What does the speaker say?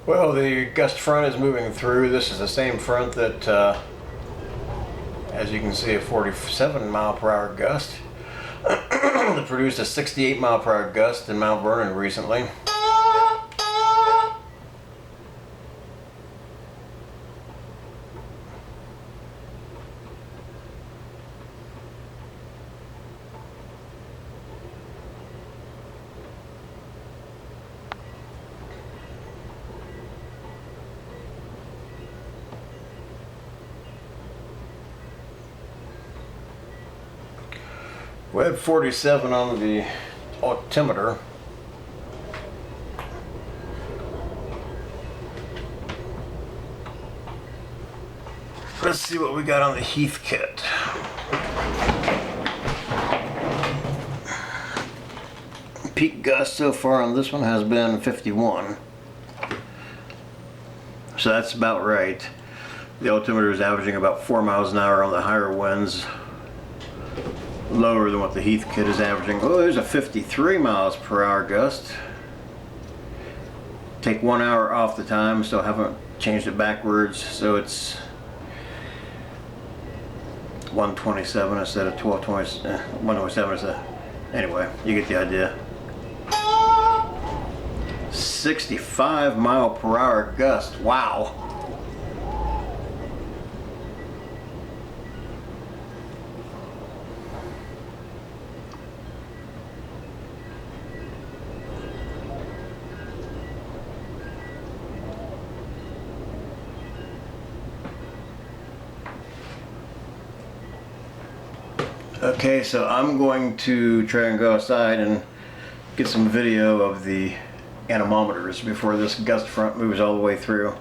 Well, the gust front is moving through. This is the same front that, as you can see, a 47 mile per hour gust that produced a 68 mile per hour gust in Mount Vernon recently. We had 47 on the altimeter. Let's see what we got on the Heathkit. Peak gust so far on this one has been 51. So that's about right. The altimeter is averaging about 4 miles an hour on the higher winds. Lower than what the Heathkit is averaging. Oh, there's a 53 miles per hour gust. Take 1 hour off the time, so I haven't changed it backwards, so it's 127 instead of 127 instead. Anyway, you get the idea. 65 mile per hour gust. Wow. Okay, so I'm going to try and go outside and get some video of the anemometers before this gust front moves all the way through.